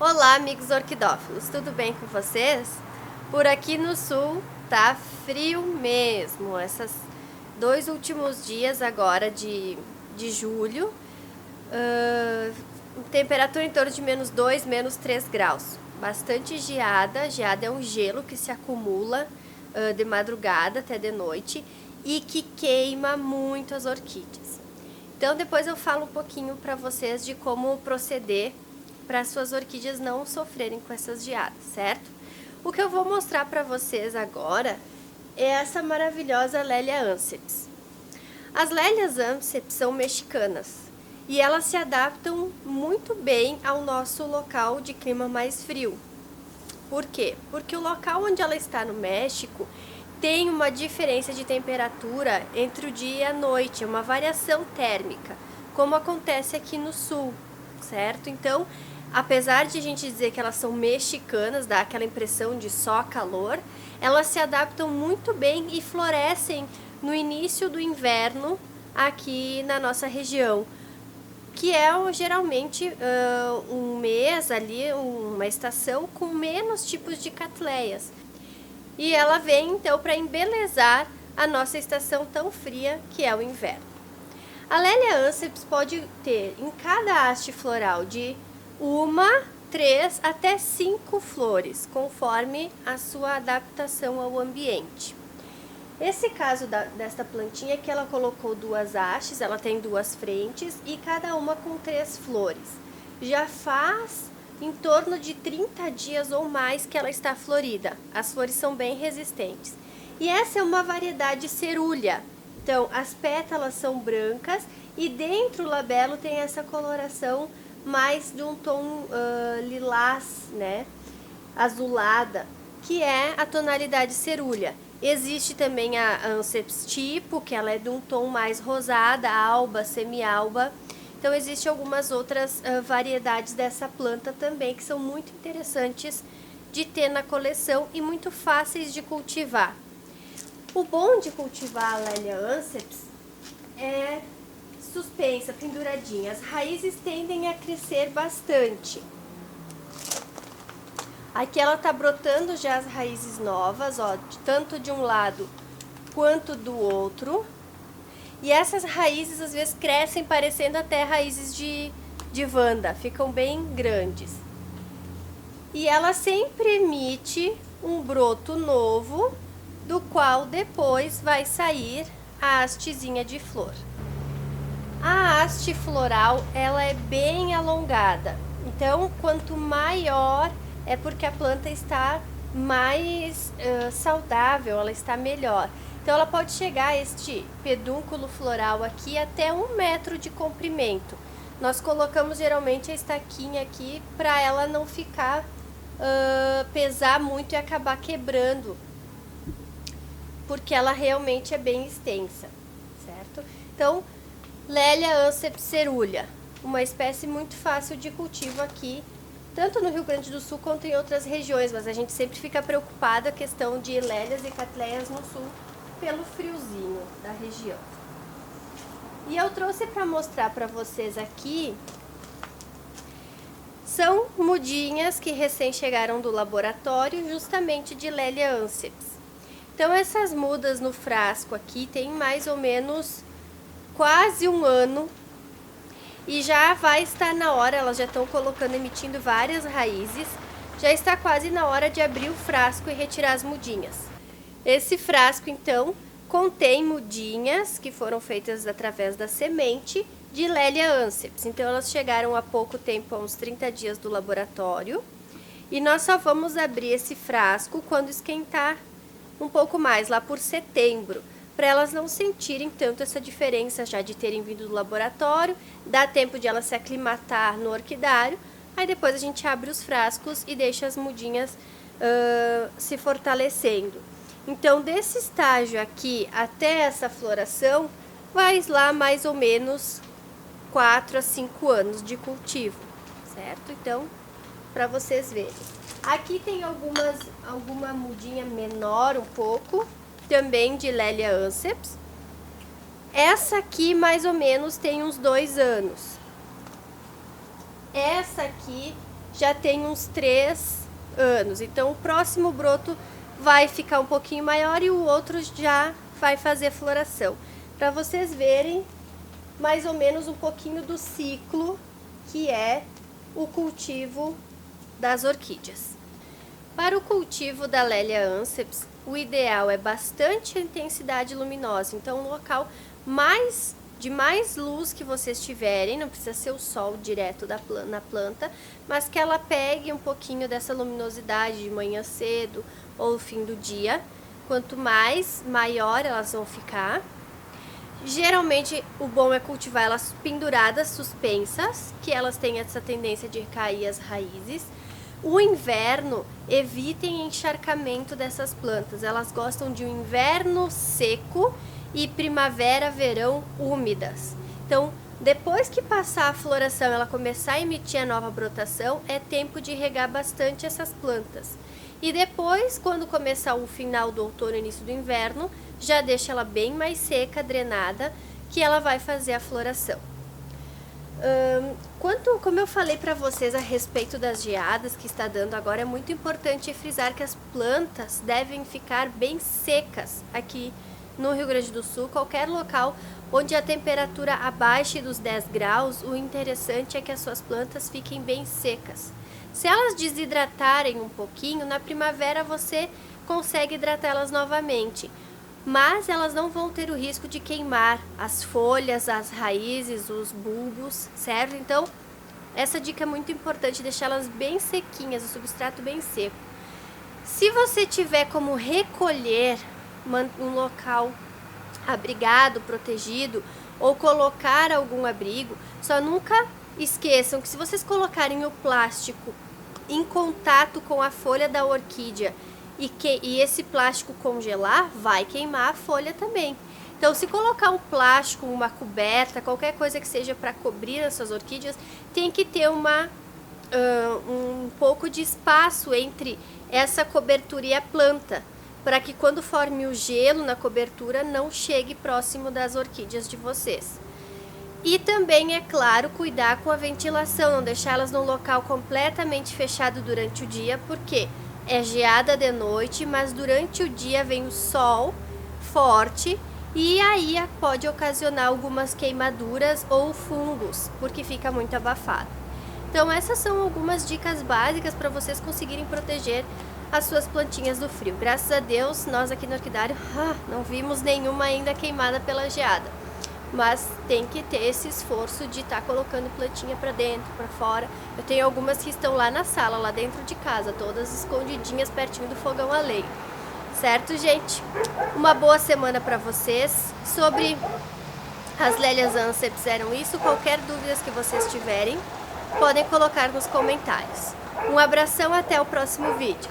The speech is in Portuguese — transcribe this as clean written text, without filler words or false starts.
Olá, amigos orquidófilos, tudo bem com vocês? Por aqui no sul tá frio mesmo, esses 2 últimos dias agora de julho, temperatura em torno de -2, -3 graus, bastante geada. Geada é um gelo que se acumula de madrugada até de noite e que queima muito as orquídeas. Então depois eu falo um pouquinho para vocês de como proceder para as suas orquídeas não sofrerem com essas geadas, certo? O que eu vou mostrar para vocês agora é essa maravilhosa Lélia Anceps. As Lélias Anceps são mexicanas e elas se adaptam muito bem ao nosso local de clima mais frio. Por quê? Porque o local onde ela está no México tem uma diferença de temperatura entre o dia e a noite, uma variação térmica, como acontece aqui no sul, certo? Então, apesar de a gente dizer que elas são mexicanas, dá aquela impressão de só calor, elas se adaptam muito bem e florescem no início do inverno aqui na nossa região, que é geralmente um mês ali, uma estação com menos tipos de catleias. E ela vem então para embelezar a nossa estação tão fria que é o inverno. A Lélia Anceps pode ter em cada haste floral de 1, 3 até 5 flores, conforme a sua adaptação ao ambiente. Esse caso desta plantinha que ela colocou 2 hastes, ela tem 2 frentes e cada uma com 3 flores. Já faz em torno de 30 dias ou mais que ela está florida. As flores são bem resistentes. E essa é uma variedade cerúlea. Então, as pétalas são brancas e dentro o labelo tem essa coloração mais de um tom lilás, né? Azulada, que é a tonalidade cerúlea. Existe também a Anceps tipo, que ela é de um tom mais rosada, alba, semi-alba. Então, existem algumas outras variedades dessa planta também, que são muito interessantes de ter na coleção e muito fáceis de cultivar. O bom de cultivar a Lélia Anceps é suspensa, penduradinha. As raízes tendem a crescer bastante. Aqui ela tá brotando já as raízes novas, ó, tanto de um lado quanto do outro. E essas raízes às vezes crescem parecendo até raízes de vanda, ficam bem grandes. E ela sempre emite um broto novo, do qual depois vai sair a hastezinha de flor. A haste floral, ela é bem alongada, então quanto maior é porque a planta está mais saudável, ela está melhor. Então ela pode chegar a este pedúnculo floral aqui até 1 metro de comprimento. Nós colocamos geralmente a estaquinha aqui para ela não ficar pesar muito e acabar quebrando, porque ela realmente é bem extensa, certo? Então, Lélia Anceps cerúlea, uma espécie muito fácil de cultivo aqui, tanto no Rio Grande do Sul quanto em outras regiões, mas a gente sempre fica preocupado a questão de lélias e catleias no sul, pelo friozinho da região. E eu trouxe para mostrar para vocês aqui, são mudinhas que recém chegaram do laboratório, justamente de Lélia Anceps. Então essas mudas no frasco aqui tem mais ou menos quase 1 ano e já vai estar na hora, elas já estão colocando, emitindo várias raízes, já está quase na hora de abrir o frasco e retirar as mudinhas. Esse frasco então contém mudinhas que foram feitas através da semente de Lélia Anceps. Então elas chegaram há pouco tempo, há uns 30 dias do laboratório, e nós só vamos abrir esse frasco quando esquentar um pouco mais, lá por setembro, para elas não sentirem tanto essa diferença já de terem vindo do laboratório, dá tempo de elas se aclimatar no orquidário, aí depois a gente abre os frascos e deixa as mudinhas se fortalecendo. Então, desse estágio aqui até essa floração, vai lá mais ou menos 4 a 5 anos de cultivo, certo? Então, para vocês verem. Aqui tem alguma mudinha menor um pouco, também de Lélia Anceps. Essa aqui mais ou menos tem uns 2 anos. Essa aqui já tem uns 3 anos. Então o próximo broto vai ficar um pouquinho maior e o outro já vai fazer floração. Para vocês verem mais ou menos um pouquinho do ciclo que é o cultivo das orquídeas. Para o cultivo da Lellia anceps, o ideal é bastante intensidade luminosa, então um local de mais luz que vocês tiverem, não precisa ser o sol direto na planta, mas que ela pegue um pouquinho dessa luminosidade de manhã cedo ou no fim do dia. Quanto mais, maior elas vão ficar. Geralmente o bom é cultivar elas penduradas, suspensas, que elas têm essa tendência de cair as raízes. O inverno, evitem encharcamento dessas plantas, elas gostam de um inverno seco e primavera, verão úmidas. Então, depois que passar a floração, ela começar a emitir a nova brotação, é tempo de regar bastante essas plantas. E depois, quando começar o final do outono e início do inverno, já deixa ela bem mais seca, drenada, que ela vai fazer a floração. Como eu falei para vocês a respeito das geadas que está dando agora, é muito importante frisar que as plantas devem ficar bem secas aqui no Rio Grande do Sul. Qualquer local onde a temperatura abaixe dos 10 graus, o interessante é que as suas plantas fiquem bem secas. Se elas desidratarem um pouquinho, na primavera você consegue hidratá-las novamente, mas elas não vão ter o risco de queimar as folhas, as raízes, os bulbos, certo? Então, essa dica é muito importante, deixá-las bem sequinhas, o substrato bem seco. Se você tiver como recolher um local abrigado, protegido, ou colocar algum abrigo, só nunca esqueçam que se vocês colocarem o plástico em contato com a folha da orquídea e esse plástico congelar, vai queimar a folha também. Então, se colocar um plástico, uma coberta, qualquer coisa que seja para cobrir as suas orquídeas, tem que ter um pouco de espaço entre essa cobertura e a planta, para que quando forme o gelo na cobertura não chegue próximo das orquídeas de vocês. E também, é claro, cuidar com a ventilação, não deixá-las num local completamente fechado durante o dia, porque é geada de noite, mas durante o dia vem o sol forte e aí pode ocasionar algumas queimaduras ou fungos, porque fica muito abafado. Então essas são algumas dicas básicas para vocês conseguirem proteger as suas plantinhas do frio. Graças a Deus, nós aqui no orquidário não vimos nenhuma ainda queimada pela geada. Mas tem que ter esse esforço de estar colocando plantinha para dentro, para fora. Eu tenho algumas que estão lá na sala, lá dentro de casa, todas escondidinhas pertinho do fogão a lenha. Certo, gente? Uma boa semana para vocês. Sobre as Lellias anceps eram isso. Qualquer dúvidas que vocês tiverem, podem colocar nos comentários. Um abração, até o próximo vídeo.